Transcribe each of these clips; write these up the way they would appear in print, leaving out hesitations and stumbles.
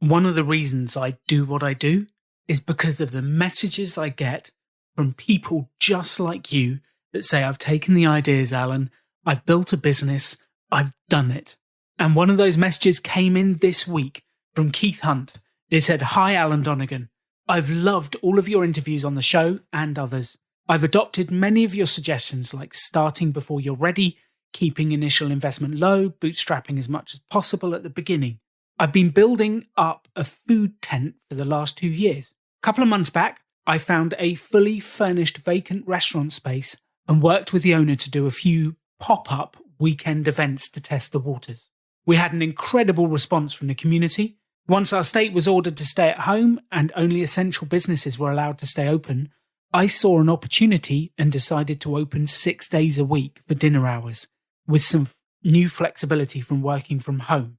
One of the reasons I do what I do is because of the messages I get from people just like you that say, I've taken the ideas, Alan, I've built a business, I've done it. And one of those messages came in this week from Keith Hunt. It said, "Hi, Alan Donegan. I've loved all of your interviews on the show and others. I've adopted many of your suggestions, like starting before you're ready, keeping initial investment low, bootstrapping as much as possible at the beginning. I've been building up a food tent for the last 2 years. A couple of months back, I found a fully furnished vacant restaurant space and worked with the owner to do a few pop-up weekend events to test the waters. We had an incredible response from the community. Once our estate was ordered to stay at home and only essential businesses were allowed to stay open, I saw an opportunity and decided to open 6 days a week for dinner hours with some new flexibility from working from home.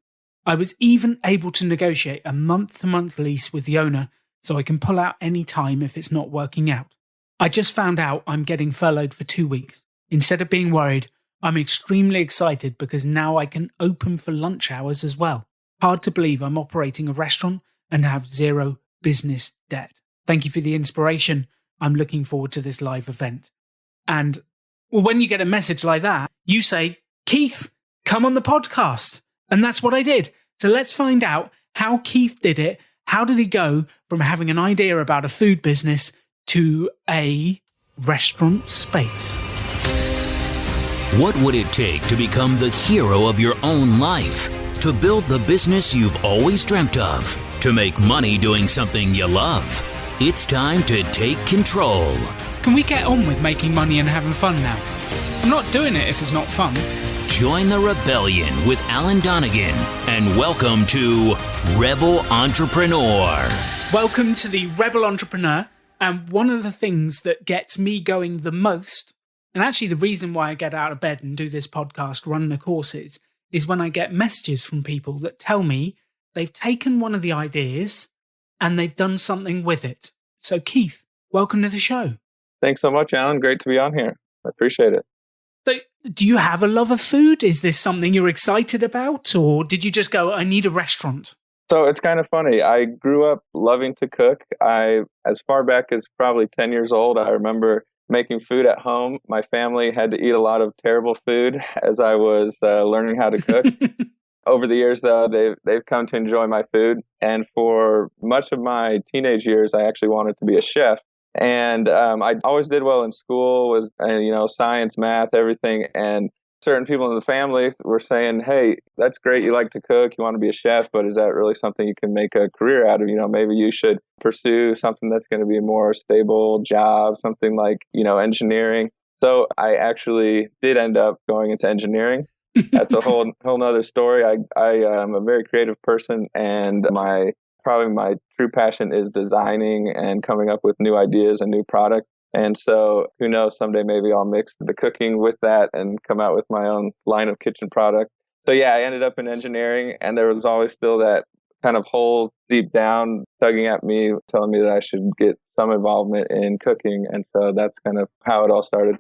I was even able to negotiate a month-to-month lease with the owner so I can pull out any time if it's not working out. I just found out I'm getting furloughed for 2 weeks. Instead of being worried, I'm extremely excited because now I can open for lunch hours as well. Hard to believe I'm operating a restaurant and have zero business debt. Thank you for the inspiration. I'm looking forward to this live event." And when you get a message like that, you say, "Keith, come on the podcast." And that's what I did. So let's find out how Keith did it. How did he go from having an idea about a food business to a restaurant space? What would it take to become the hero of your own life? To build the business you've always dreamt of? To make money doing something you love? It's time to take control. Can we get on with making money and having fun now? I'm not doing it if it's not fun. Join the rebellion with Alan Donegan and welcome to Rebel Entrepreneur. Welcome to the Rebel Entrepreneur. And one of the things that gets me going the most, and actually the reason why I get out of bed and do this podcast, run the courses, is when I get messages from people that tell me they've taken one of the ideas and they've done something with it. So Keith, welcome to the show. Thanks so much, Alan. Great to be on here. I appreciate it. So, do you have a love of food? Is this something you're excited about? Or did you just go, I need a restaurant? So it's kind of funny. I grew up loving to cook. As far back as probably 10 years old, I remember making food at home. My family had to eat a lot of terrible food as I was learning how to cook. Over the years, though, they've come to enjoy my food. And for much of my teenage years, I actually wanted to be a chef. And I always did well in school, was science, math, everything. And certain people in the family were saying, "Hey, that's great. You like to cook. You want to be a chef, but is that really something you can make a career out of? Maybe you should pursue something that's going to be a more stable job, something like, engineering." So I actually did end up going into engineering. That's a whole nother story. I am a very creative person, and probably my true passion is designing and coming up with new ideas and new products. And so who knows, someday maybe I'll mix the cooking with that and come out with my own line of kitchen products. So yeah, I ended up in engineering, and there was always still that kind of hole deep down tugging at me, telling me that I should get some involvement in cooking. And so that's kind of how it all started.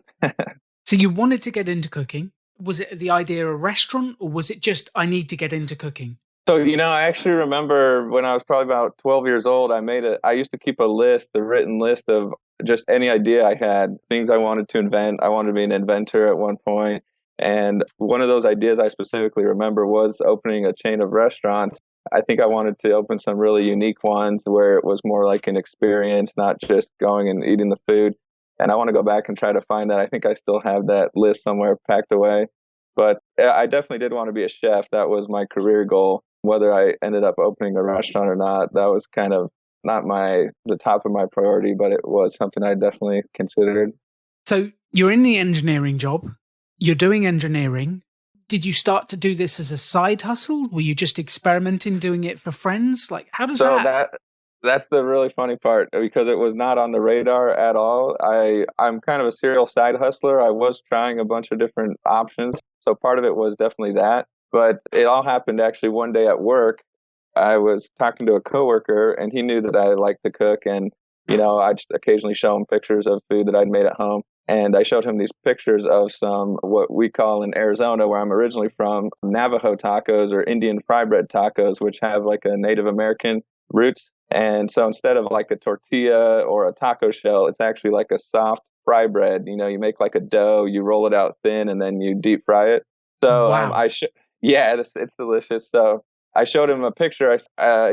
So you wanted to get into cooking. Was it the idea of a restaurant, or was it just, I need to get into cooking? So, I actually remember when I was probably about 12 years old, I used to keep a written list of just any idea I had, things I wanted to invent. I wanted to be an inventor at one point. And one of those ideas I specifically remember was opening a chain of restaurants. I think I wanted to open some really unique ones where it was more like an experience, not just going and eating the food. And I want to go back and try to find that. I think I still have that list somewhere packed away. But I definitely did want to be a chef. That was my career goal. Whether I ended up opening a restaurant or not, that was kind of not the top of my priority, but it was something I definitely considered. So you're in the engineering job. You're doing engineering. Did you start to do this as a side hustle? Were you just experimenting, doing it for friends? Like, how does that... That's the really funny part, because it was not on the radar at all. I'm kind of a serial side hustler. I was trying a bunch of different options. So part of it was definitely that. But it all happened actually one day at work. I was talking to a coworker, and he knew that I liked to cook. And, I just occasionally show him pictures of food that I'd made at home. And I showed him these pictures of some what we call in Arizona, where I'm originally from, Navajo tacos or Indian fry bread tacos, which have like a Native American roots. And so instead of like a tortilla or a taco shell, it's actually like a soft fry bread. You make like a dough, you roll it out thin, and then you deep fry it. So Wow. yeah, it's delicious. So I showed him a picture.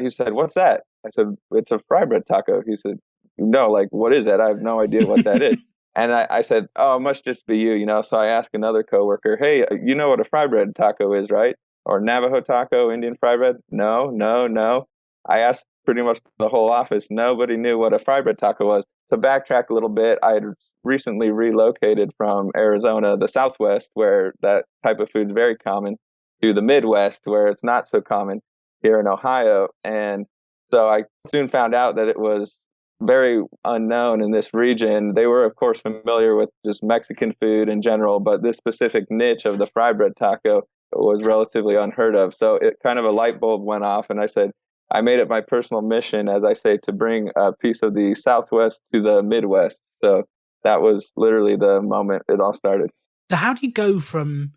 He said, "What's that?" I said, "It's a fry bread taco." He said, "No, like what is that? I have no idea what that is." And I said, "Oh, it must just be you." So I asked another coworker, "Hey, you know what a fry bread taco is, right? Or Navajo taco, Indian fry bread?" No, no, no. I asked pretty much the whole office. Nobody knew what a fry bread taco was. To backtrack a little bit, I had recently relocated from Arizona, the Southwest, where that type of food is very common, to the Midwest, where it's not so common here in Ohio. And so I soon found out that it was very unknown in this region. They were, of course, familiar with just Mexican food in general, but this specific niche of the fry bread taco was relatively unheard of. So it kind of a light bulb went off, and I said, I made it my personal mission, as I say, to bring a piece of the Southwest to the Midwest. So that was literally the moment it all started. So how do you go from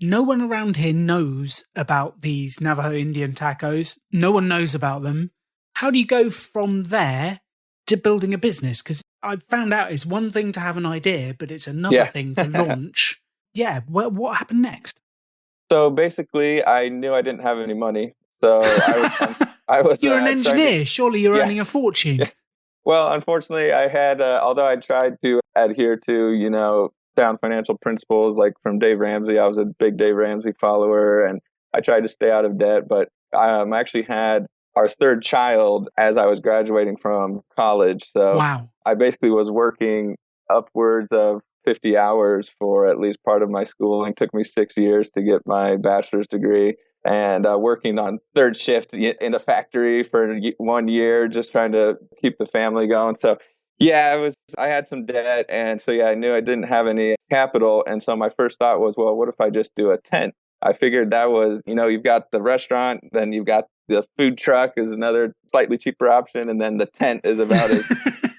no one around here knows about these Navajo Indian tacos, no one knows about them. How do you go from there to building a business? Because I've found out it's one thing to have an idea, but it's another Yeah. thing to launch. Yeah, what happened next? So basically, I knew I didn't have any money. So I was You're an trying to, engineer. Surely you're yeah. earning a fortune. Yeah. Well, unfortunately, I had, although I tried to adhere to, sound financial principles, like from Dave Ramsey. I was a big Dave Ramsey follower, and I tried to stay out of debt. But I actually had our third child as I was graduating from college. So Wow. I basically was working upwards of 50 hours for at least part of my schooling. It took me 6 years to get my bachelor's degree, and working on third shift in a factory for 1 year, just trying to keep the family going. So yeah, I had some debt, and so yeah, I knew I didn't have any capital, and so my first thought was, well, what if I just do a tent? I figured that was, you've got the restaurant, then you've got the food truck is another slightly cheaper option, and then the tent is about as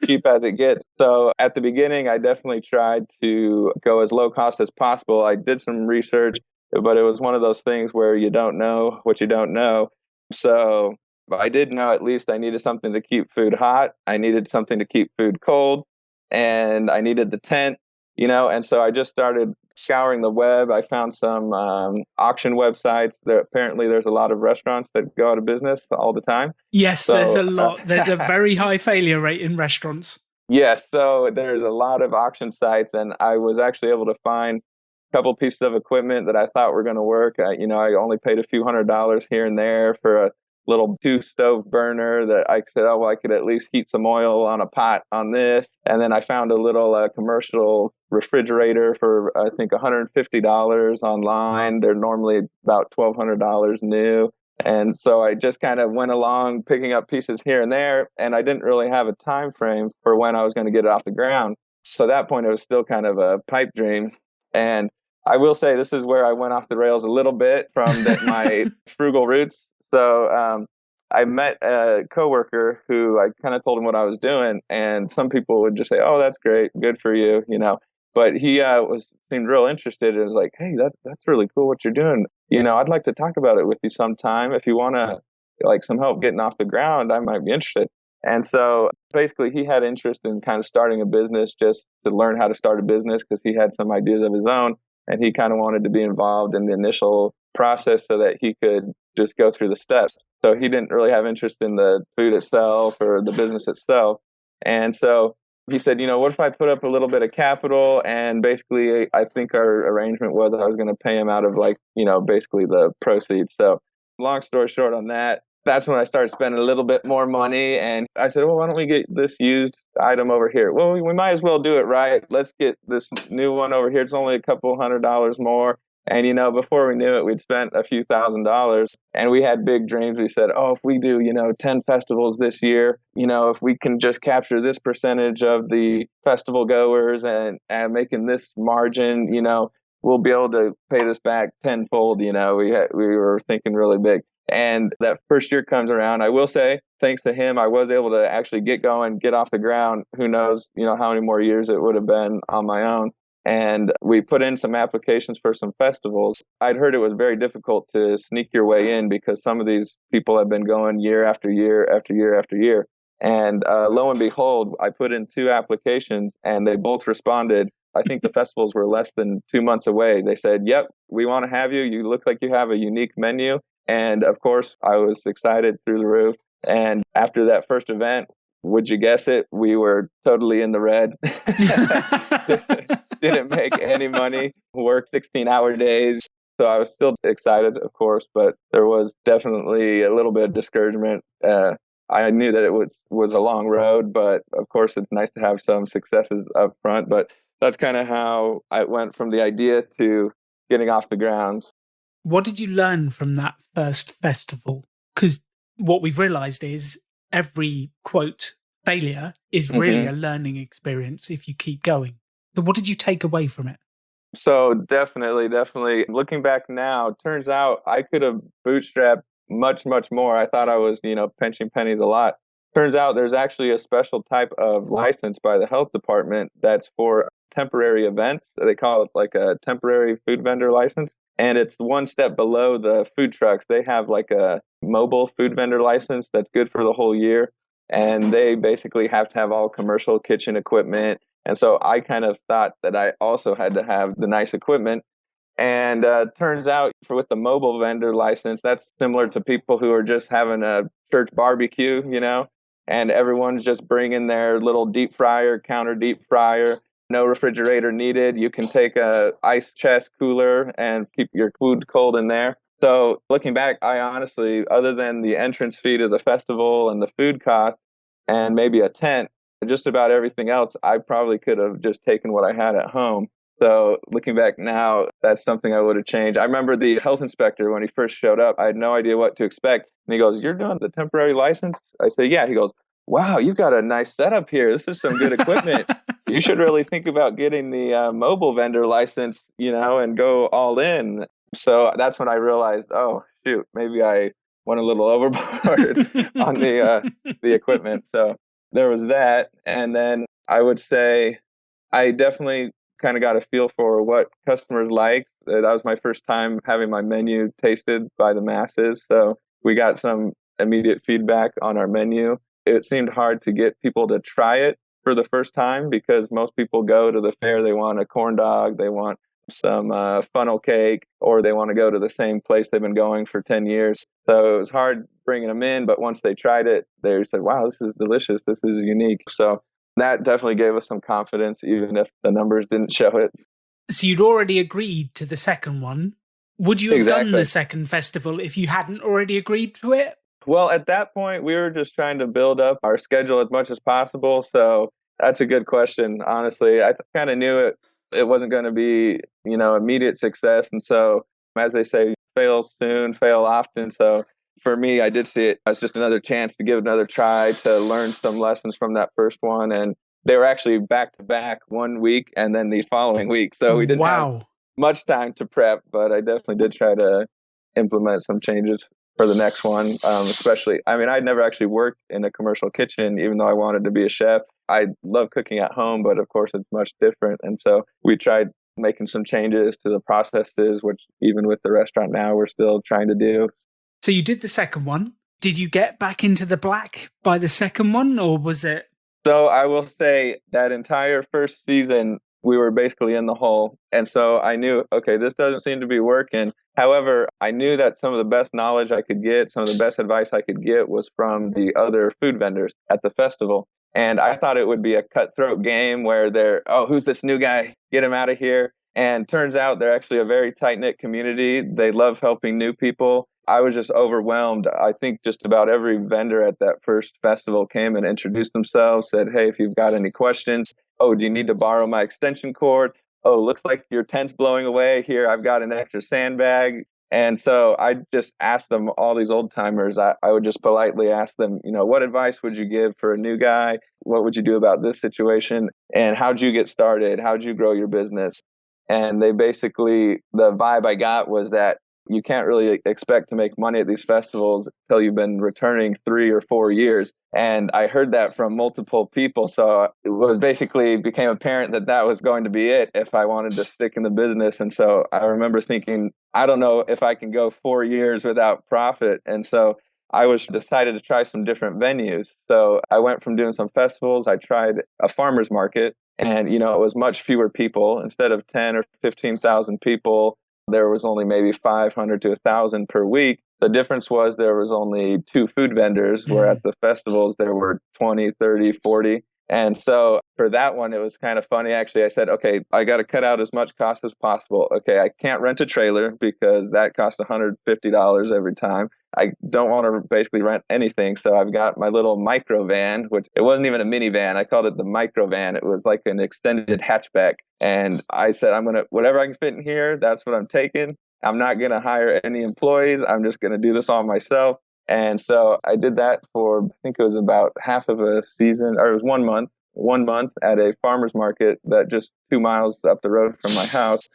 cheap as it gets. So at the beginning, I definitely tried to go as low cost as possible. I did some research, but it was one of those things where you don't know what you don't know. So I did know at least I needed something to keep food hot. I needed something to keep food cold, and I needed the tent, and so I just started scouring the web. I found some auction websites. Apparently there's a lot of restaurants that go out of business all the time. Yes, there's So a lot. There's a very high failure rate in restaurants. yes, so there's a lot of auction sites, and I was actually able to find a couple pieces of equipment that I thought were going to work. I only paid a few $100s here and there for a little two stove burner that I said, oh, well, I could at least heat some oil on a pot on this. And then I found a little commercial refrigerator for, I think, $150 online. They're normally about $1,200 new. And so I just kind of went along picking up pieces here and there, and I didn't really have a time frame for when I was going to get it off the ground. So at that point, it was still kind of a pipe dream. And I will say this is where I went off the rails a little bit from my frugal roots. So I met a coworker who I kind of told him what I was doing, and some people would just say, "Oh, that's great, good for you," But he seemed real interested. And was like, "Hey, that's really cool what you're doing. I'd like to talk about it with you sometime. If you want to, like, some help getting off the ground, I might be interested." And so basically, he had interest in kind of starting a business, just to learn how to start a business, because he had some ideas of his own, and he kind of wanted to be involved in the initial process so that he could just go through the steps. So he didn't really have interest in the food itself or the business itself. And so he said, what if I put up a little bit of capital? And basically, I think our arrangement was I was going to pay him out of, like, basically the proceeds. So long story short on that, that's when I started spending a little bit more money. And I said, well, why don't we get this used item over here? Well, we might as well do it right. Let's get this new one over here. It's only a couple $100s more. And, before we knew it, we'd spent a few $1,000s, and we had big dreams. We said, oh, if we do, 10 festivals this year, if we can just capture this percentage of the festival goers and making this margin, we'll be able to pay this back tenfold. We were thinking really big. And that first year comes around. I will say, thanks to him, I was able to actually get going, get off the ground. Who knows, how many more years it would have been on my own. And we put in some applications for some festivals. I'd heard it was very difficult to sneak your way in because some of these people have been going year after year after year after year. And lo and behold, I put in 2 applications and they both responded. I think the festivals were less than 2 months away. They said, "Yep, we want to have you. You look like you have a unique menu." And of course, I was excited through the roof. And after that first event, would you guess it? We were totally in the red. Didn't make any money, worked 16-hour days. So I was still excited, of course, but there was definitely a little bit of discouragement. I knew that it was a long road, but of course, it's nice to have some successes up front. But that's kind of how I went from the idea to getting off the ground. What did you learn from that first festival? Because what we've realized is every, quote, failure is really a learning experience if you keep going. So what did you take away from it? So definitely. Looking back now, turns out I could have bootstrapped much, much more. I thought I was, pinching pennies a lot. Turns out there's actually a special type of license by the health department that's for temporary events. They call it like a temporary food vendor license. And it's one step below the food trucks. They have like a mobile food vendor license that's good for the whole year. And they basically have to have all commercial kitchen equipment. And so I kind of thought that I also had to have the nice equipment. And turns out with the mobile vendor license, that's similar to people who are just having a church barbecue, and everyone's just bringing their little deep fryer, counter deep fryer, no refrigerator needed. You can take a ice chest cooler and keep your food cold in there. So looking back, I honestly, other than the entrance fee to the festival and the food cost and maybe a tent, just about everything else, I probably could have just taken what I had at home. So looking back now, that's something I would have changed. I remember the health inspector, when he first showed up, I had no idea what to expect. And he goes, "You're doing the temporary license?" I say, "Yeah." He goes, "Wow, you've got a nice setup here. This is some good equipment. You should really think about getting the mobile vendor license, and go all in." So that's when I realized, oh, shoot, maybe I went a little overboard on the equipment. So there was that. And then I would say I definitely kind of got a feel for what customers like. That was my first time having my menu tasted by the masses. So we got some immediate feedback on our menu. It seemed hard to get people to try it for the first time because most people go to the fair, they want a corn dog, they want some funnel cake, or they want to go to the same place they've been going for 10 years. So it was hard bringing them in, but once they tried it, they said, "Wow, this is delicious. This is unique." So that definitely gave us some confidence, even if the numbers didn't show it. So you'd already agreed to the second one. Would you have done the second festival if you hadn't already agreed to it? Well, at that point, we were just trying to build up our schedule as much as possible. So that's a good question. Honestly, I kind of knew it wasn't going to be, immediate success. And so, as they say, fail soon, fail often. So for me, I did see it as just another chance to give it another try, to learn some lessons from that first one. And they were actually back to back one week and then the following week. So we didn't have much time to prep, but I definitely did try to implement some changes for the next one. Especially, I'd never actually worked in a commercial kitchen, even though I wanted to be a chef. I love cooking at home, but of course it's much different. And so we tried making some changes to the processes, which even with the restaurant now, we're still trying to do. So you did the second one. Did you get back into the black by the second one, or was it? So I will say that entire first season, we were basically in the hole. And so I knew, okay, this doesn't seem to be working. However, I knew that some of the best knowledge I could get, some of the best advice I could get was from the other food vendors at the festival. And I thought it would be a cutthroat game where who's this new guy? Get him out of here. And turns out they're actually a very tight-knit community. They love helping new people. I was just overwhelmed. I think just about every vendor at that first festival came and introduced themselves, said, "Hey, if you've got any questions, oh, do you need to borrow my extension cord? Oh, looks like your tent's blowing away. Here, I've got an extra sandbag." And so I just asked them, all these old timers, I would just politely ask them, what advice would you give for a new guy? What would you do about this situation? And how'd you get started? How'd you grow your business? And they basically, the vibe I got was that you can't really expect to make money at these festivals until you've been returning 3 or 4 years. And I heard that from multiple people. So it was basically became apparent that that was going to be it if I wanted to stick in the business. And so I remember thinking, I don't know if I can go 4 years without profit. And so I was decided to try some different venues. So I went from doing some festivals. I tried a farmer's market, and it was much fewer people. Instead of 10 or 15,000 people, there was only maybe 500 to 1,000 per week. The difference was there was only two food vendors, where at the festivals there were 20, 30, 40. And so for that one, it was kind of funny. Actually, I said, okay, I got to cut out as much cost as possible. Okay, I can't rent a trailer because that costs $150 every time. I don't want to basically rent anything. So I've got my little micro van, which it wasn't even a minivan. I called it the micro van. It was like an extended hatchback. And I said, whatever I can fit in here, that's what I'm taking. I'm not going to hire any employees. I'm just going to do this all myself. And so I did that for, I think it was about half of a season, or it was 1 month at a farmer's market that just 2 miles up the road from my house.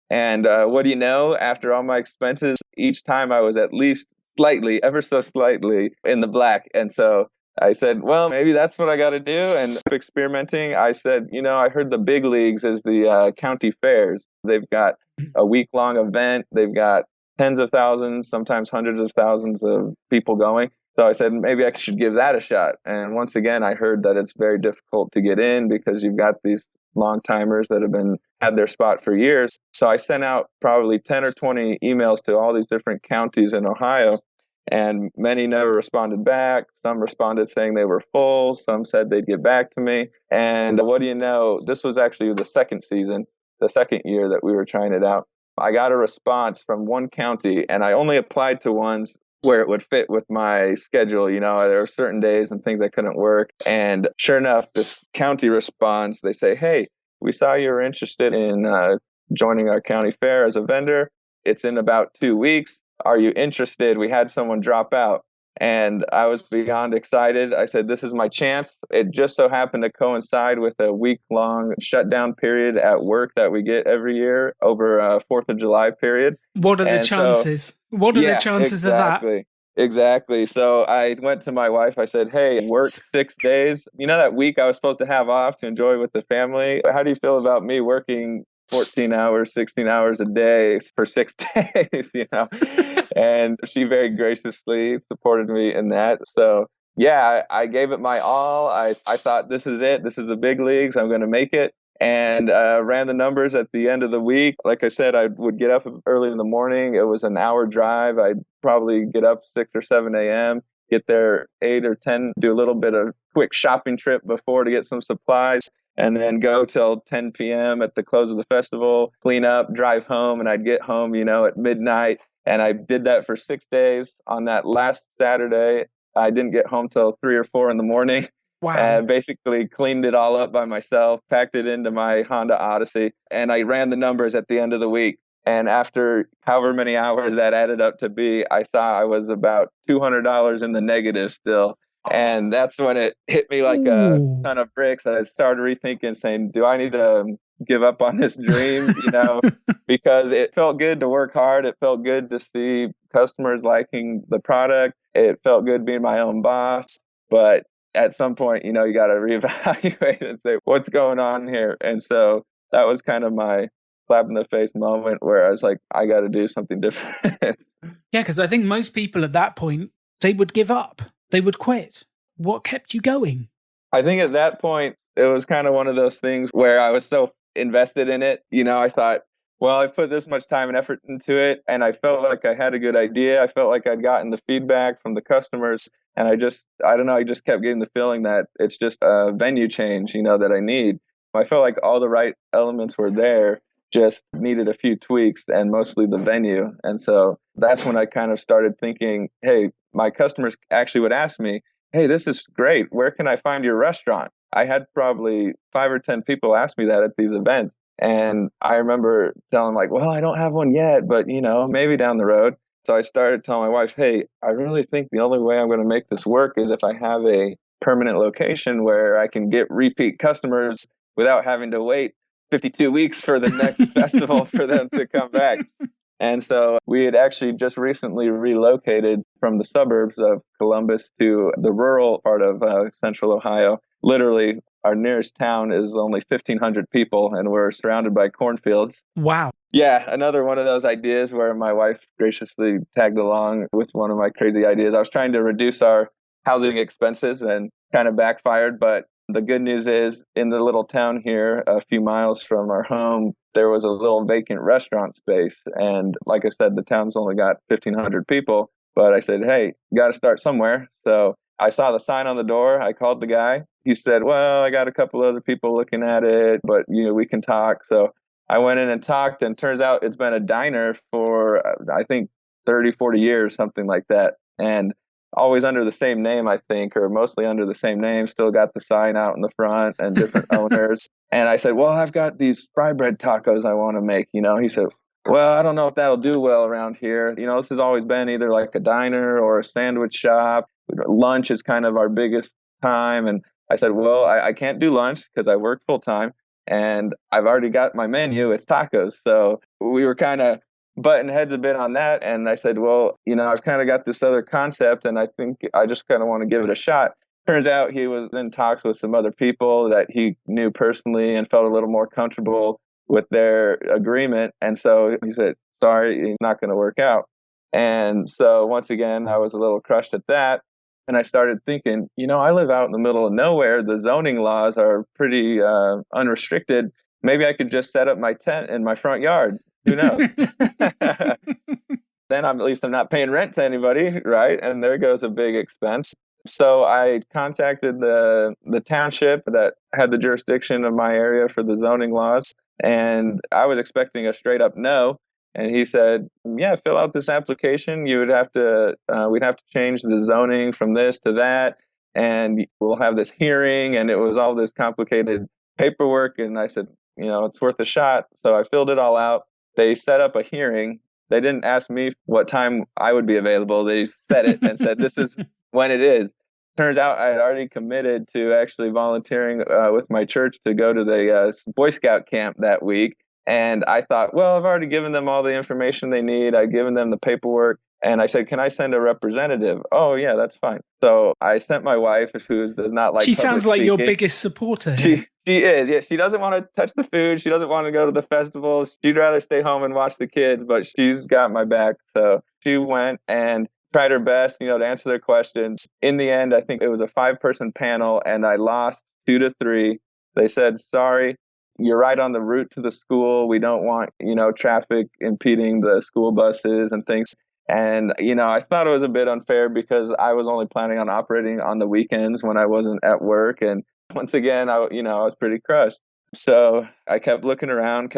And what do you know? After all my expenses, each time I was at least slightly, ever so slightly in the black. And so I said, well, maybe that's what I got to do. And experimenting, I said, I heard the big leagues is the county fairs. They've got a week-long event. They've got tens of thousands, sometimes hundreds of thousands of people going. So I said, maybe I should give that a shot. And once again, I heard that it's very difficult to get in because you've got these long timers that have had their spot for years. So I sent out probably 10 or 20 emails to all these different counties in Ohio, and many never responded back. Some responded saying they were full. Some said they'd get back to me. And what do you know? This was actually the second season, the second year that we were trying it out. I got a response from one county, and I only applied to ones where it would fit with my schedule. There were certain days and things I couldn't work. And sure enough, this county responds. They say, hey, we saw you were interested in joining our county fair as a vendor. It's in about 2 weeks. Are you interested? We had someone drop out. And I was beyond excited. I said, this is my chance. It just so happened to coincide with a week-long shutdown period at work that we get every year over a 4th of July period. What are the chances? What are the chances of that? Exactly. So I went to my wife. I said, hey, work 6 days. That week I was supposed to have off to enjoy with the family. How do you feel about me working 14 hours, 16 hours a day for 6 days, And she very graciously supported me in that. So yeah, I gave it my all. I thought, this is it. This is the big leagues. I'm going to make it. And ran the numbers at the end of the week. Like I said, I would get up early in the morning. It was an hour drive. I'd probably get up 6 or 7 a.m., get there 8 or 10, do a little bit of quick shopping trip before to get some supplies, and then go till 10 p.m. at the close of the festival, clean up, drive home, and I'd get home, at midnight. And I did that for 6 days. On that last Saturday, I didn't get home till 3 or 4 in the morning. Wow. And basically cleaned it all up by myself, packed it into my Honda Odyssey, and I ran the numbers at the end of the week. And after however many hours that added up to be, I saw I was about $200 in the negative still. And that's when it hit me like a ton of bricks. I started rethinking, saying, do I need to give up on this dream? Because it felt good to work hard. It felt good to see customers liking the product. It felt good being my own boss. But at some point, you got to reevaluate and say, what's going on here? And so that was kind of my slap in the face moment where I was like, I got to do something different. Yeah, because I think most people at that point, they would give up. They would quit. What kept you going? I think at that point, it was kind of one of those things where I was so invested in it. I thought, well, I put this much time and effort into it, and I felt like I had a good idea. I felt like I'd gotten the feedback from the customers, and I don't know, I just kept getting the feeling that it's just a venue change, that I need. I felt like all the right elements were there, just needed a few tweaks, and mostly the venue. And so that's when I kind of started thinking, hey, my customers actually would ask me, hey, this is great. Where can I find your restaurant? I had probably 5 or 10 people ask me that at these events. And I remember telling them, like, well, I don't have one yet, but, maybe down the road. So I started telling my wife, hey, I really think the only way I'm going to make this work is if I have a permanent location where I can get repeat customers without having to wait 52 weeks for the next festival for them to come back. And so we had actually just recently relocated from the suburbs of Columbus to the rural part of central Ohio. Literally, our nearest town is only 1,500 people, and we're surrounded by cornfields. Wow. Yeah, another one of those ideas where my wife graciously tagged along with one of my crazy ideas. I was trying to reduce our housing expenses and kind of backfired, but the good news is in the little town here, a few miles from our home, there was a little vacant restaurant space. And like I said, the town's only got 1,500 people, but I said, hey, you got to start somewhere. So I saw the sign on the door. I called the guy. He said, well, I got a couple other people looking at it, but we can talk. So I went in and talked, and turns out it's been a diner for, I think, 30, 40 years, something like that. And always under the same name, I think, or mostly under the same name, still got the sign out in the front and different owners. And I said, well, I've got these fry bread tacos I want to make. He said, well, I don't know if that'll do well around here. This has always been either like a diner or a sandwich shop. Lunch is kind of our biggest time. And I said, well, I can't do lunch because I work full time. And I've already got my menu. It's tacos. So we were kind of butting heads a bit on that. And I said, well, I've kind of got this other concept, and I think I just kind of want to give it a shot. Turns out he was in talks with some other people that he knew personally and felt a little more comfortable with their agreement. And so he said, sorry, it's not going to work out. And so once again, I was a little crushed at that. And I started thinking, I live out in the middle of nowhere. The zoning laws are pretty unrestricted. Maybe I could just set up my tent in my front yard. Who knows? Then at least I'm not paying rent to anybody, right? And there goes a big expense. So I contacted the township that had the jurisdiction of my area for the zoning laws. And I was expecting a straight up no. And he said, yeah, fill out this application. We'd have to change the zoning from this to that. And we'll have this hearing. And it was all this complicated paperwork. And I said, it's worth a shot. So I filled it all out. They set up a hearing. They didn't ask me what time I would be available. They set it and said, this is when it is. Turns out I had already committed to actually volunteering with my church to go to the Boy Scout camp that week. And I thought, well, I've already given them all the information they need. I've given them the paperwork. And I said, can I send a representative? Oh, yeah, that's fine. So I sent my wife, who does not like She sounds like speaking. your biggest supporter here. She is. Yeah, she doesn't want to touch the food. She doesn't want to go to the festivals. She'd rather stay home and watch the kids, but she's got my back. So she went and tried her best, to answer their questions. In the end, I think it was a 5-person panel, and I lost 2-3. They said, sorry, you're right on the route to the school. We don't want, traffic impeding the school buses and things. And, I thought it was a bit unfair because I was only planning on operating on the weekends when I wasn't at work. And once again, I was pretty crushed. So I kept looking around.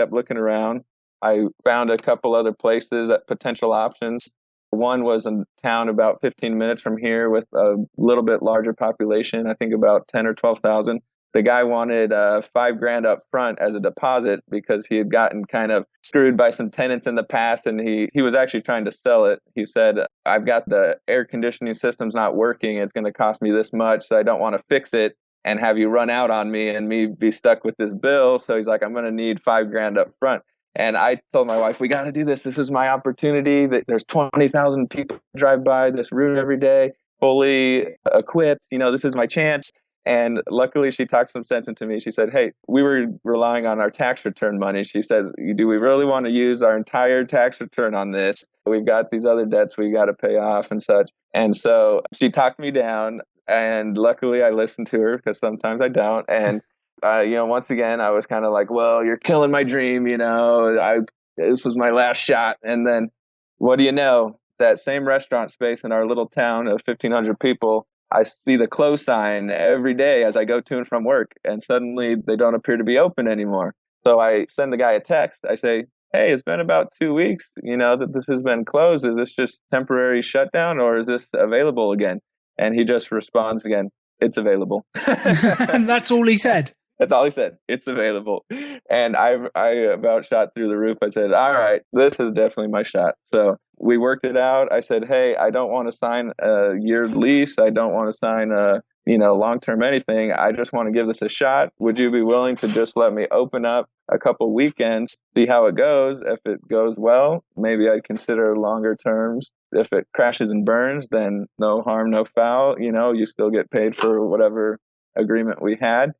I found a couple other places at potential options. One was a town about 15 minutes from here with a little bit larger population, I think about 10 or 12,000. The guy wanted $5,000 up front as a deposit because he had gotten kind of screwed by some tenants in the past, and he was actually trying to sell it. He said, I've got the air conditioning system's not working. It's going to cost me this much, so I don't want to fix it and have you run out on me and me be stuck with this bill. So he's like, I'm going to need $5,000 up front. And I told my wife, we got to do this. This is my opportunity. That there's 20,000 people drive by this route every day, fully equipped. This is my chance. And luckily, she talked some sense into me. She said, hey, we were relying on our tax return money. She said, do we really want to use our entire tax return on this? We've got these other debts we got to pay off and such. And so she talked me down. And luckily, I listened to her because sometimes I don't. And, once again, I was kind of like, well, you're killing my dream. This was my last shot. And then what do you know? That same restaurant space in our little town of 1,500 people, I see the close sign every day as I go to and from work, and suddenly they don't appear to be open anymore. So I send the guy a text. I say, hey, it's been about 2 weeks, that this has been closed. Is this just temporary shutdown or is this available again? And he just responds again, it's available. And that's all he said. That's all he said. It's available. And I about shot through the roof. I said, all right, this is definitely my shot. So we worked it out. I said, hey, I don't want to sign a year lease. I don't want to sign a, long-term anything. I just want to give this a shot. Would you be willing to just let me open up a couple weekends, see how it goes. If it goes well, maybe I'd consider longer terms. If it crashes and burns, then no harm, no foul. You still get paid for whatever agreement we had.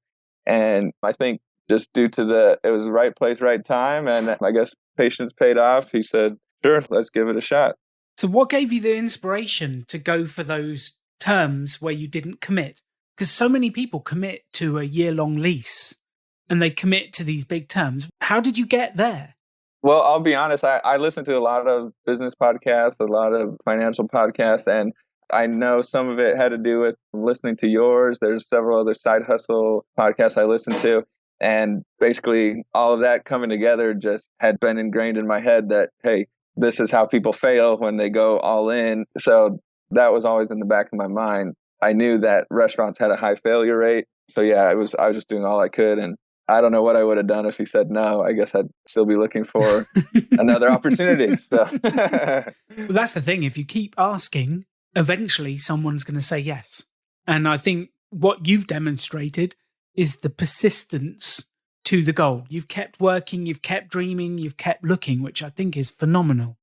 And I think just due to it was the right place, right time. And I guess patience paid off. He said, sure, let's give it a shot. So what gave you the inspiration to go for those terms where you didn't commit? Because so many people commit to a year-long lease and they commit to these big terms. How did you get there? Well, I'll be honest. I listen to a lot of business podcasts, a lot of financial podcasts, and I know some of it had to do with listening to yours. There's several other side hustle podcasts I listen to. And basically all of that coming together just had been ingrained in my head that, hey, this is how people fail when they go all in. So that was always in the back of my mind. I knew that restaurants had a high failure rate. So yeah, I was just doing all I could. And I don't know what I would have done if he said no. I guess I'd still be looking for another opportunity. So Well, that's the thing. If you keep asking, eventually someone's going to say yes. And I think what you've demonstrated is the persistence to the goal. You've kept working, you've kept dreaming, you've kept looking, which I think is phenomenal.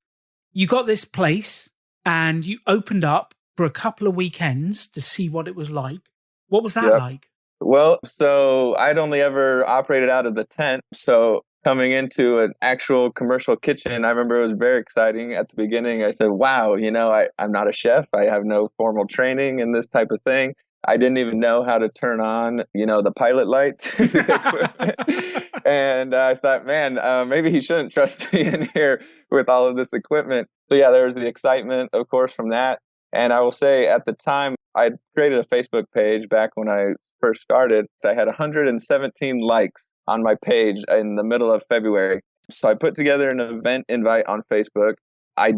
You got this place and you opened up for a couple of weekends to see what it was like. What was that like? Well, so I'd only ever operated out of the tent. So coming into an actual commercial kitchen, I remember it was very exciting. At the beginning, I said, wow, I'm not a chef. I have no formal training in this type of thing. I didn't even know how to turn on, the pilot light to the equipment. And I thought, man, maybe he shouldn't trust me in here with all of this equipment. So yeah, there was the excitement, of course, from that. And I will say at the time, I created a Facebook page back when I first started. I had 117 likes on my page in the middle of February. So I put together an event invite on Facebook. I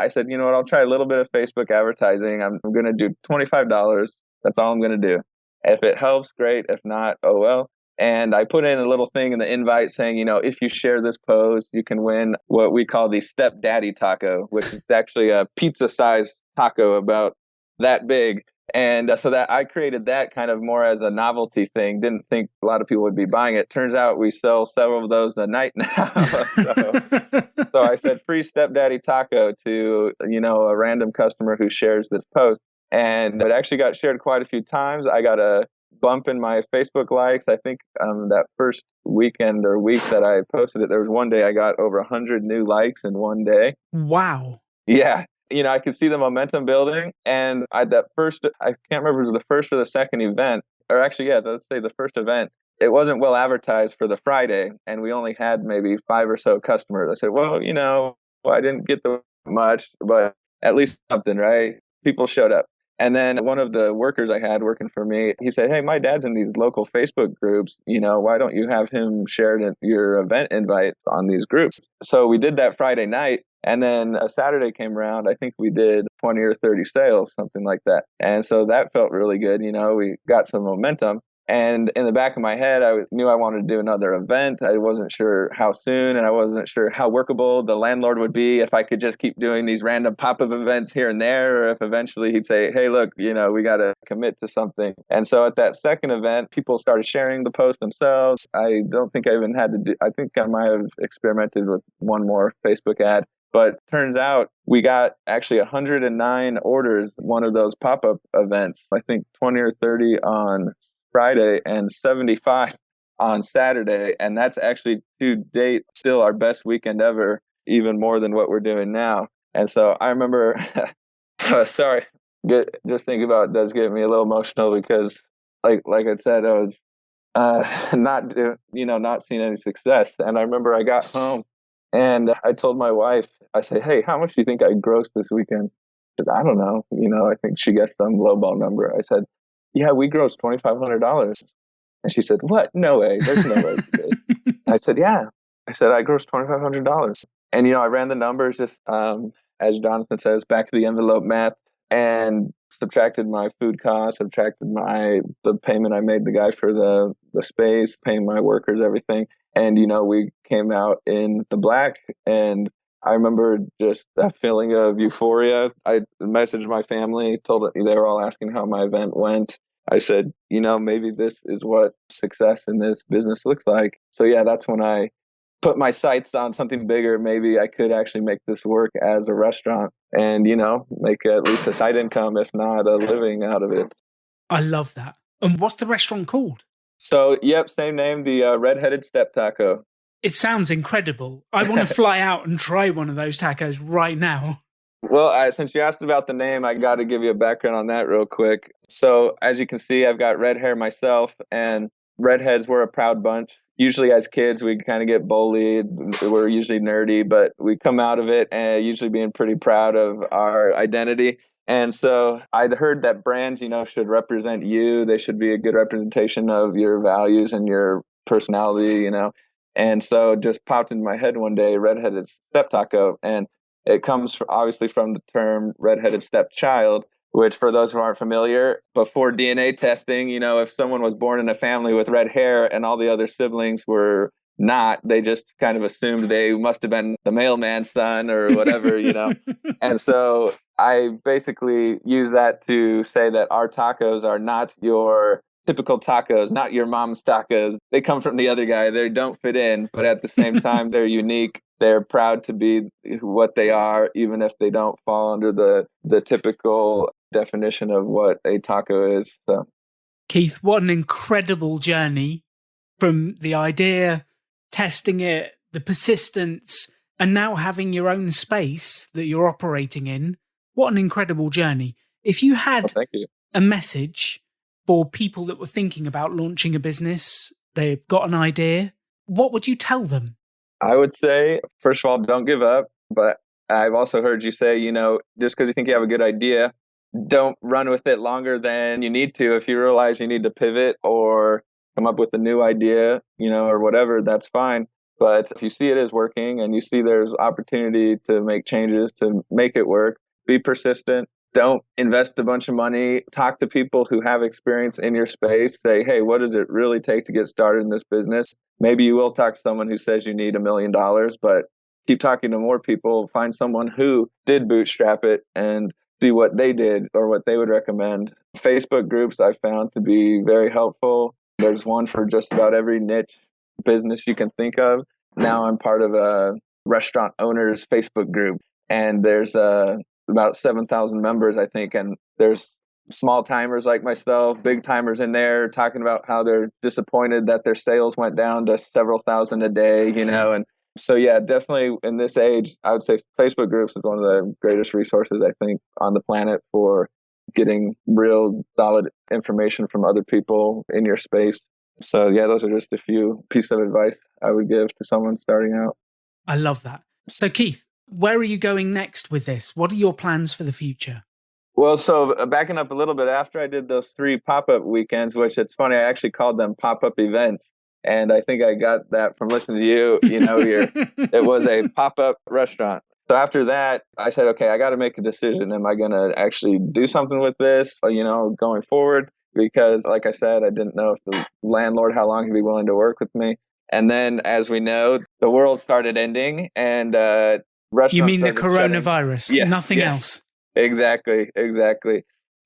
said, you know what, I'll try a little bit of Facebook advertising. I'm going to do $25. That's all I'm going to do. If it helps, great. If not, oh well. And I put in a little thing in the invite saying, if you share this post, you can win what we call the Step Daddy taco, which is actually a pizza-sized taco about that big. And so that I created that kind of more as a novelty thing. Didn't think a lot of people would be buying it. Turns out we sell several of those a night now. So I said free stepdaddy taco to, a random customer who shares this post. And it actually got shared quite a few times. I got a bump in my Facebook likes. I think that first weekend or week that I posted it, there was one day I got over 100 new likes in one day. Wow. Yeah. I could see the momentum building. And I can't remember if it was the first or the second event, or actually, yeah, let's say the first event. It wasn't well advertised for the Friday, and we only had maybe 5 or so customers. I said, well, I didn't get the much, but at least something, right? People showed up. And then one of the workers I had working for me, he said, hey, my dad's in these local Facebook groups. Why don't you have him share your event invite on these groups? So we did that Friday night. And then a Saturday came around. I think we did 20 or 30 sales, something like that. And so that felt really good. We got some momentum. And in the back of my head, I knew I wanted to do another event. I wasn't sure how soon, and I wasn't sure how workable the landlord would be if I could just keep doing these random pop-up events here and there, or if eventually he'd say, hey, look, we got to commit to something. And so at that second event, people started sharing the post themselves. I don't think I even had to I think I might have experimented with one more Facebook ad. But turns out we got actually 109 orders, one of those pop-up events, I think 20 or 30 on Friday and 75 on Saturday. And that's actually to date still our best weekend ever, even more than what we're doing now. And so I remember, sorry, just thinking about it does get me a little emotional because like I said, I was not seeing any success. And I remember I got home and I told my wife, I said, hey, how much do you think I grossed this weekend? She said, I don't know. I think she guessed some lowball number. I said, yeah, we grossed $2,500. And she said, what? No way. There's no way you did. I said, yeah. I said, I grossed $2,500. And, I ran the numbers just, as Jonathan says, back to the envelope math, and subtracted my food costs, subtracted the payment I made the guy for the space, paying my workers, everything. And, we came out in the black. And I remember just that feeling of euphoria. I messaged my family, told them, they were all asking how my event went. I said, maybe this is what success in this business looks like. So yeah, that's when I put my sights on something bigger. Maybe I could actually make this work as a restaurant and, make at least a side income, if not a living out of it. I love that. And what's the restaurant called? So, yep, same name, the Red-Headed Step Taco. It sounds incredible. I want to fly out and try one of those tacos right now. Well, since you asked about the name, I got to give you a background on that real quick. So, as you can see, I've got red hair myself, and redheads, we're a proud bunch. Usually, as kids, we kind of get bullied. We're usually nerdy, but we come out of it and usually being pretty proud of our identity. And so I'd heard that brands, should represent you. They should be a good representation of your values and your personality. And so it just popped into my head one day, redheaded step taco. And it comes obviously from the term redheaded stepchild, which for those who aren't familiar, before DNA testing, if someone was born in a family with red hair and all the other siblings were not, they just kind of assumed they must have been the mailman's son or whatever. And so I basically use that to say that our tacos are not your typical tacos, not your mom's tacos. They come from the other guy. They don't fit in, but at the same time, they're unique. They're proud to be what they are, even if they don't fall under the typical definition of what a taco is. So, Keith, what an incredible journey from the idea, testing it, the persistence, and now having your own space that you're operating in. What an incredible journey. If you had thank you. a message for people that were thinking about launching a business, they've got an idea, what would you tell them? I would say, first of all, don't give up. But I've also heard you say, just because you think you have a good idea, don't run with it longer than you need to. If you realize you need to pivot or come up with a new idea, or whatever, that's fine. But if you see it as working and you see there's opportunity to make changes to make it work, be persistent. Don't invest a bunch of money. Talk to people who have experience in your space. Say, hey, what does it really take to get started in this business? Maybe you will talk to someone who says you need $1 million, but keep talking to more people. Find someone who did bootstrap it and see what they did or what they would recommend. Facebook groups I found to be very helpful. There's one for just about every niche business you can think of. Now I'm part of a restaurant owners Facebook group, and there's about 7,000 members, I think, and there's small timers like myself, big timers in there talking about how they're disappointed that their sales went down to several thousand a day, and so yeah, definitely in this age, I would say Facebook groups is one of the greatest resources I think on the planet for getting real solid information from other people in your space. So yeah, those are just a few pieces of advice I would give to someone starting out. I love that. So Keith, where are you going next with this? What are your plans for the future? Well, so backing up a little bit, after I did those 3 pop-up weekends, which it's funny, I actually called them pop-up events. And I think I got that from listening to you, it was a pop-up restaurant. So after that, I said, okay, I got to make a decision. Am I going to actually do something with this, going forward? Because like I said, I didn't know if the landlord, how long he'd be willing to work with me. And then, as we know, the world started ending and restaurants. You mean the coronavirus? Yes, nothing yes. else? Exactly.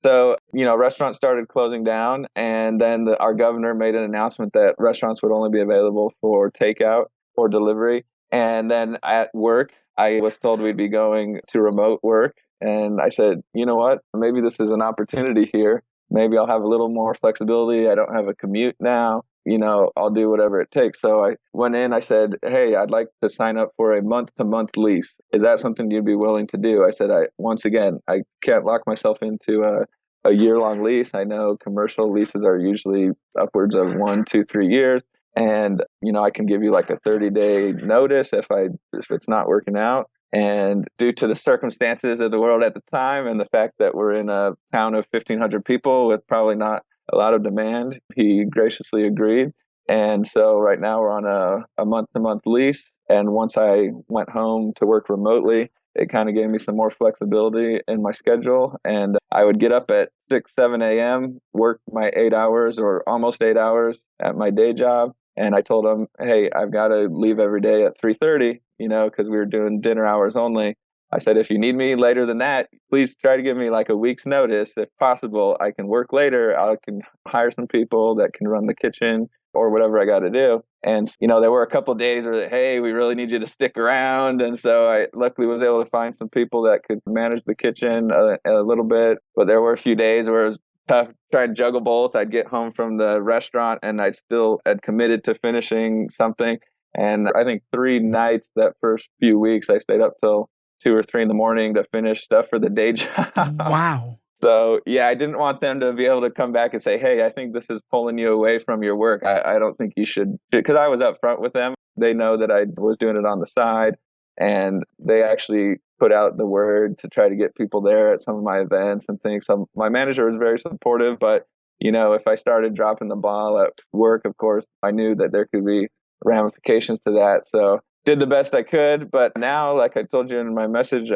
So, restaurants started closing down, and then our governor made an announcement that restaurants would only be available for takeout or delivery. And then at work, I was told we'd be going to remote work. And I said, you know what? Maybe this is an opportunity here. Maybe I'll have a little more flexibility. I don't have a commute now. I'll do whatever it takes. So I went in, I said, hey, I'd like to sign up for a month-to-month lease. Is that something you'd be willing to do? I said, once again, I can't lock myself into a year-long lease. I know commercial leases are usually upwards of 1, 2, 3 years. And, I can give you like a 30-day notice if it's not working out. And due to the circumstances of the world at the time and the fact that we're in a town of 1,500 people with probably not a lot of demand, he graciously agreed. And so right now we're on a month-to-month lease. And once I went home to work remotely, it kind of gave me some more flexibility in my schedule. And I would get up at 6, 7 a.m., work my 8 hours or almost 8 hours at my day job. And I told him, hey, I've got to leave every day at 3:30, because we were doing dinner hours only. I said, if you need me later than that, please try to give me like a week's notice. If possible, I can work later. I can hire some people that can run the kitchen or whatever I got to do. And, there were a couple of days where, hey, we really need you to stick around. And so I luckily was able to find some people that could manage the kitchen a little bit. But there were a few days where it was tough trying to juggle both. I'd get home from the restaurant and I still had committed to finishing something. And I think 3 nights that first few weeks, I stayed up till 2 or 3 in the morning to finish stuff for the day job. Wow. So, yeah, I didn't want them to be able to come back and say, hey, I think this is pulling you away from your work. I don't think you should, because I was up front with them. They know that I was doing it on the side, and they actually put out the word to try to get people there at some of my events and things. So my manager was very supportive, but, if I started dropping the ball at work, of course, I knew that there could be ramifications to that. So did the best I could. But now, like I told you in my message,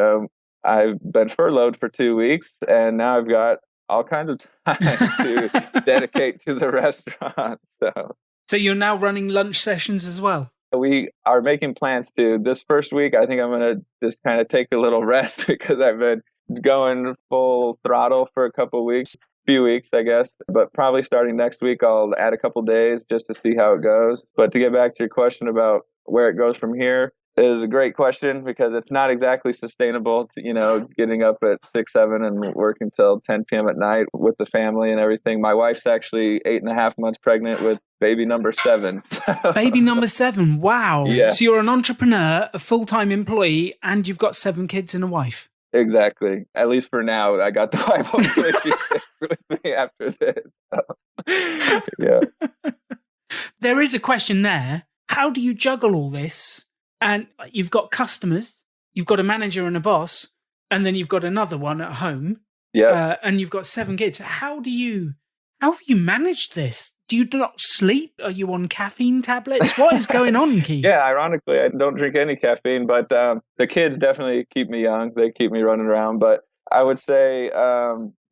I've been furloughed for 2 weeks, and now I've got all kinds of time to dedicate to the restaurant. So you're now running lunch sessions as well? We are making plans to. This first week, I think I'm going to just kind of take a little rest because I've been going full throttle for a couple of weeks, few weeks, I guess. But probably starting next week, I'll add a couple days just to see how it goes. But to get back to your question about where it goes from here, it is a great question because it's not exactly sustainable to, getting up at 6, 7 and working till 10 p.m. at night with the family and everything. My wife's actually 8.5 months pregnant with baby number 7. Baby number 7. Wow. Yes. So you're an entrepreneur, a full-time employee, and you've got 7 kids and a wife. Exactly. At least for now, I got the wife. Hopefully she sticks with me after this. So, yeah. There is a question there. How do you juggle all this? And you've got customers, you've got a manager and a boss, and then you've got another one at home. Yeah. And you've got 7 kids. How have you managed this? Do you not sleep? Are you on caffeine tablets? What is going on, Keith? Yeah, ironically, I don't drink any caffeine, but the kids definitely keep me young. They keep me running around. But I would say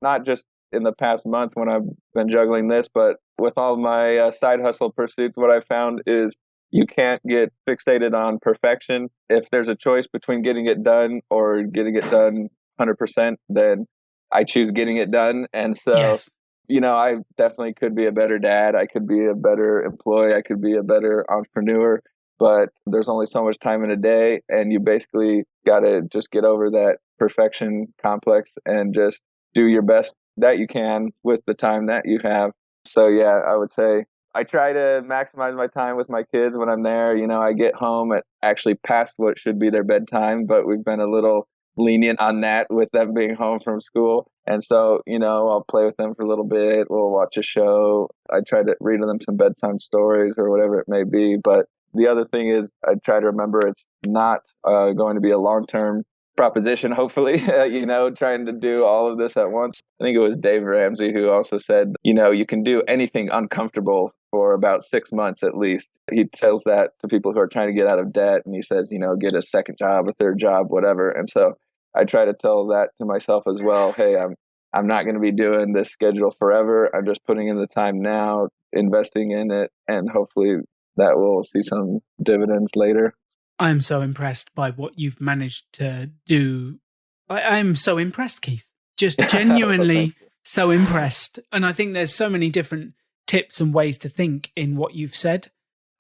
not just in the past month when I've been juggling this, but with all my side hustle pursuits, what I found is you can't get fixated on perfection. If there's a choice between getting it done or getting it done 100%, then I choose getting it done. And so, yes. I definitely could be a better dad. I could be a better employee. I could be a better entrepreneur. But there's only so much time in a day. And you basically got to just get over that perfection complex and just do your best that you can with the time that you have. So, yeah, I would say I try to maximize my time with my kids when I'm there. I get home at actually past what should be their bedtime, but we've been a little lenient on that with them being home from school. And so, I'll play with them for a little bit. We'll watch a show. I try to read them some bedtime stories or whatever it may be. But the other thing is I try to remember it's not going to be a long-term proposition, hopefully, trying to do all of this at once. I think it was Dave Ramsey who also said, you can do anything uncomfortable for about 6 months at least. He tells that to people who are trying to get out of debt. And he says, get a second job, a third job, whatever. And so I try to tell that to myself as well. Hey, I'm not going to be doing this schedule forever. I'm just putting in the time now, investing in it, and hopefully that will see some dividends later. I'm so impressed by what you've managed to do. I'm so impressed, Keith. Just genuinely so impressed. And I think there's so many different tips and ways to think in what you've said.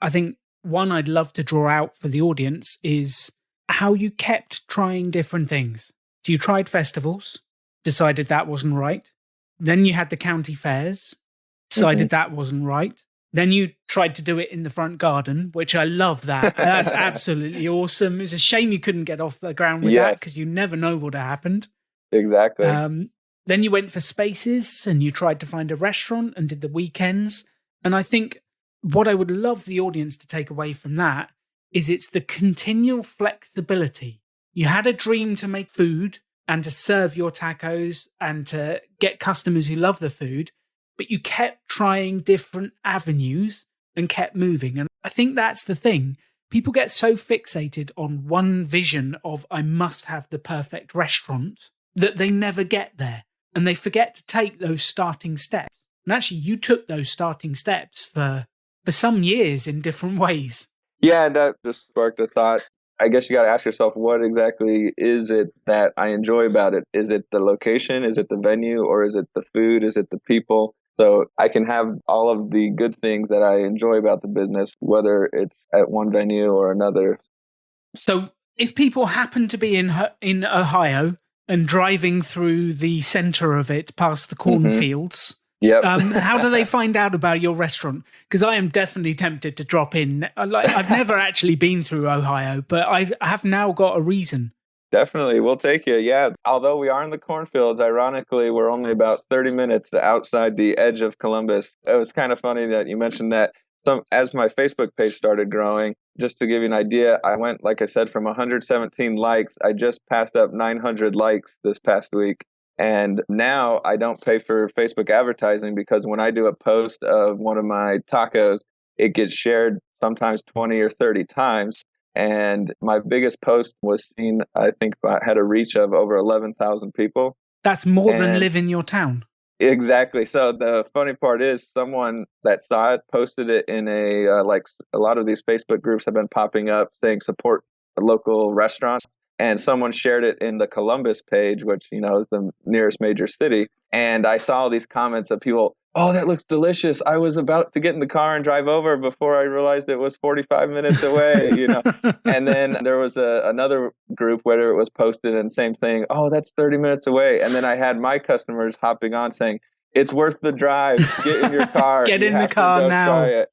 I think one I'd love to draw out for the audience is how you kept trying different things. So you tried festivals, decided that wasn't right. Then you had the county fairs, decided that wasn't right. Then you tried to do it in the front garden, which I love that. That's absolutely awesome. It's a shame you couldn't get off the ground with that because you never know what happened. Exactly. Then you went for spaces and you tried to find a restaurant and did the weekends. And I think what I would love the audience to take away from that is it's the continual flexibility. You had a dream to make food and to serve your tacos and to get customers who love the food, but you kept trying different avenues and kept moving. And I think that's the thing. People get so fixated on one vision of I must have the perfect restaurant that they never get there. And they forget to take those starting steps. And actually, you took those starting steps for some years in different ways. Yeah, that just sparked a thought. I guess you got to ask yourself, what exactly is it that I enjoy about it? Is it the location? Is it the venue? Or is it the food? Is it the people? So I can have all of the good things that I enjoy about the business, whether it's at one venue or another. So if people happen to be in Ohio and driving through the center of it past the cornfields, Yep. How do they find out about your restaurant? Because I am definitely tempted to drop in. I've never actually been through Ohio, but I have now got a reason. Definitely. We'll take you. Yeah. Although we are in the cornfields, ironically, we're only about 30 minutes outside the edge of Columbus. It was kind of funny that you mentioned that. As my Facebook page started growing, just to give you an idea, I went, like I said, from 117 likes. I just passed up 900 likes this past week. And now I don't pay for Facebook advertising because when I do a post of one of my tacos, it gets shared sometimes 20 or 30 times. And my biggest post was seen, I think, had a reach of over 11,000 people. That's more than live in your town. Exactly. So the funny part is someone that saw it posted it in like a lot of these Facebook groups have been popping up saying support local restaurants. And someone shared it in the Columbus page, which, is the nearest major city. And I saw all these comments of people, oh, that looks delicious. I was about to get in the car and drive over before I realized it was 45 minutes away, And then there was another group where it was posted and same thing. Oh, that's 30 minutes away. And then I had my customers hopping on saying, it's worth the drive. Get in your car. Get in the car now. Try it.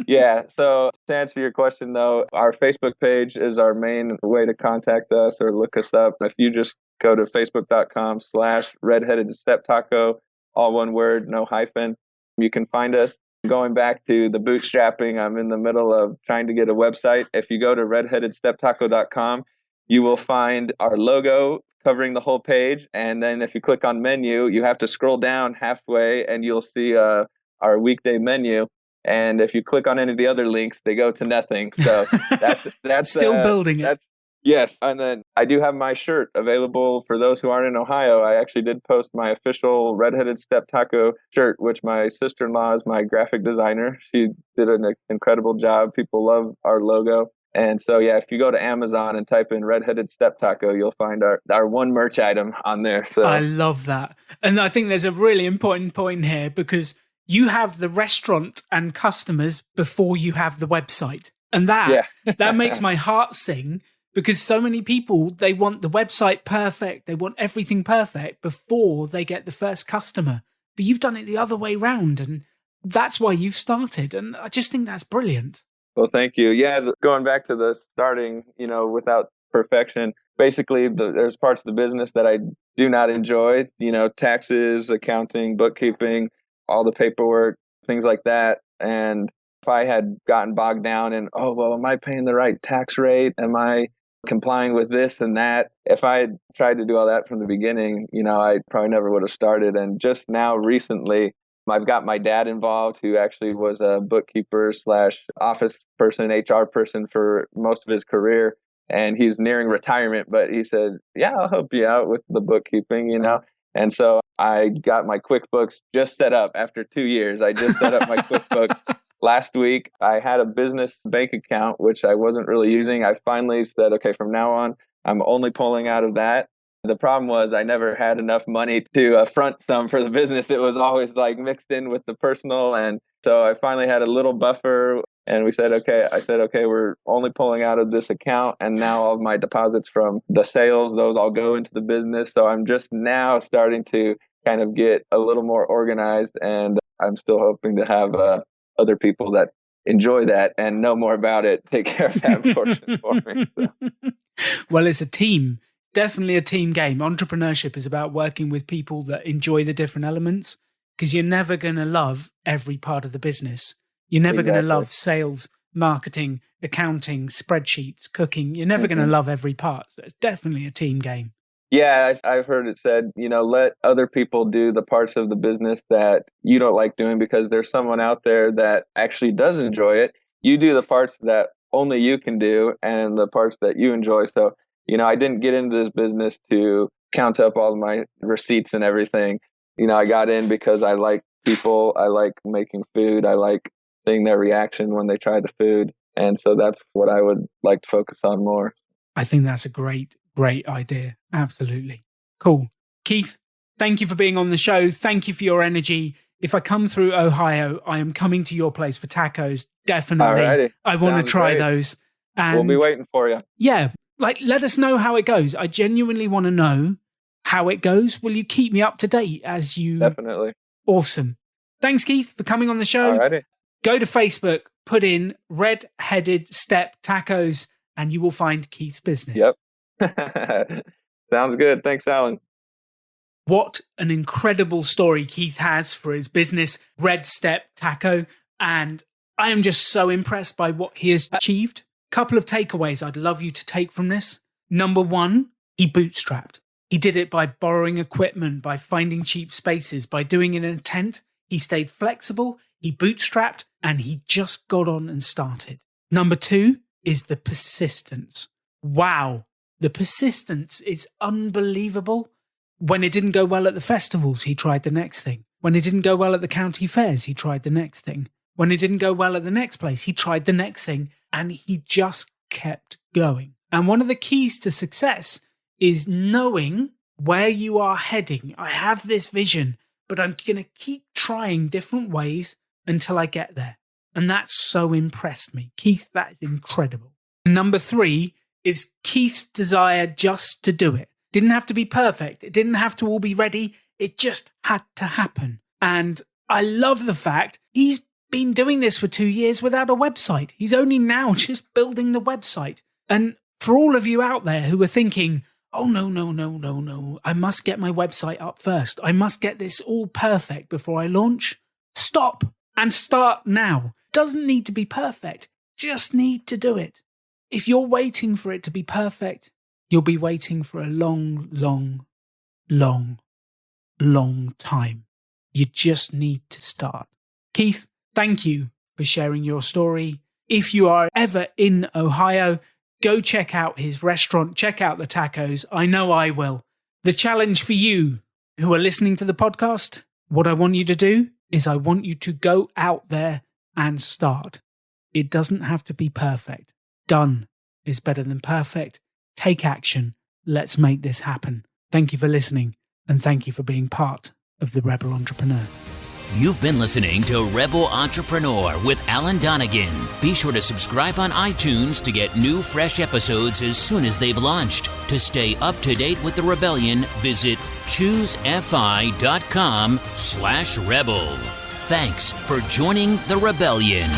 Yeah. So to answer your question, though, our Facebook page is our main way to contact us or look us up. If you just go to facebook.com/redheaded step taco, all one word, no hyphen, you can find us. Going back to the bootstrapping, I'm in the middle of trying to get a website. If you go to redheadedsteptaco.com, you will find our logo covering the whole page. And then if you click on menu, you have to scroll down halfway and you'll see our weekday menu. And if you click on any of the other links, they go to nothing. So that's still building it. Yes. And then I do have my shirt available for those who aren't in Ohio. I actually did post my official Redheaded Step Taco shirt, which my sister-in-law is my graphic designer. She did an incredible job. People love our logo. And so, yeah, if you go to Amazon and type in Redheaded Step Taco, you'll find our one merch item on there. So I love that. And I think there's a really important point here because you have the restaurant and customers before you have the website. And that makes my heart sing because so many people, they want the website perfect. They want everything perfect before they get the first customer. But you've done it the other way round. And that's why you've started. And I just think that's brilliant. Well, thank you. Yeah, going back to the starting, without perfection, basically there's parts of the business that I do not enjoy, taxes, accounting, bookkeeping, all the paperwork, things like that. And if I had gotten bogged down in, am I paying the right tax rate? Am I complying with this and that? If I had tried to do all that from the beginning, I probably never would have started. And just now recently, I've got my dad involved, who actually was a bookkeeper/office person, HR person for most of his career. And he's nearing retirement, but he said, yeah, I'll help you out with the bookkeeping, And so I got my QuickBooks just set up after 2 years. I just set up my QuickBooks last week. I had a business bank account, which I wasn't really using. I finally said, okay, from now on, I'm only pulling out of that. The problem was I never had enough money to front some for the business. It was always like mixed in with the personal. And so I finally had a little buffer and I said, okay, we're only pulling out of this account. And now all of my deposits from the sales, those all go into the business. So I'm just now starting to kind of get a little more organized. And I'm still hoping to have other people that enjoy that and know more about it, take care of that portion for me. So. Well, it's a team. Definitely a team game. Entrepreneurship is about working with people that enjoy the different elements because you're never going to love every part of the business. You're never going to love sales, marketing, accounting, spreadsheets, cooking. You're never going to love every part. So it's definitely a team game. Yeah, I've heard it said, let other people do the parts of the business that you don't like doing because there's someone out there that actually does enjoy it. You do the parts that only you can do and the parts that you enjoy. So I didn't get into this business to count up all of my receipts and everything. I got in because I like people. I like making food. I like seeing their reaction when they try the food. And so that's what I would like to focus on more. I think that's a great, great idea. Absolutely. Cool. Keith, thank you for being on the show. Thank you for your energy. If I come through Ohio, I am coming to your place for tacos. Definitely. Alrighty. I want to try great. those. And We'll be waiting for you. yeah, like let us know how it goes. I genuinely want to know how it goes. Will you keep me up to date as you... Definitely. Awesome. Thanks, Keith, for coming on the show. Alrighty. Go to Facebook, put in Red-Headed Step Tacos, and you will find Keith's business. Yep. Sounds good. Thanks, Alan. What an incredible story Keith has for his business, Red Step Taco. And I am just so impressed by what he has achieved. Couple of takeaways I'd love you to take from this. Number one, he bootstrapped. He did it by borrowing equipment, by finding cheap spaces, by doing it in a tent. He stayed flexible, he bootstrapped, and he just got on and started. Number two is the persistence. Wow, the persistence is unbelievable. When it didn't go well at the festivals, he tried the next thing. When it didn't go well at the county fairs, he tried the next thing. When it didn't go well at the next place, he tried the next thing, and he just kept going. And one of the keys to success is knowing where you are heading. I have this vision, but I'm going to keep trying different ways until I get there. And that's so impressed me. Keith, that is incredible. Number three is Keith's desire just to do it. Didn't have to be perfect. It didn't have to all be ready. It just had to happen. And I love the fact he's been doing this for 2 years without a website. He's only now just building the website. And for all of you out there who are thinking, oh, no, I must get my website up first. I must get this all perfect before I launch. Stop and start now. Doesn't need to be perfect. Just need to do it. If you're waiting for it to be perfect, you'll be waiting for a long time. You just need to start. Keith, thank you for sharing your story. If you are ever in Ohio, go check out his restaurant, check out the tacos. I know I will. The challenge for you who are listening to the podcast, what I want you to do is I want you to go out there and start. It doesn't have to be perfect. Done is better than perfect. Take action. Let's make this happen. Thank you for listening, and thank you for being part of the Rebel Entrepreneur. You've been listening to Rebel Entrepreneur with Alan Donegan. Be sure to subscribe on iTunes to get new, fresh episodes as soon as they've launched. To stay up to date with the Rebellion, visit choosefi.com/rebel. Thanks for joining the Rebellion.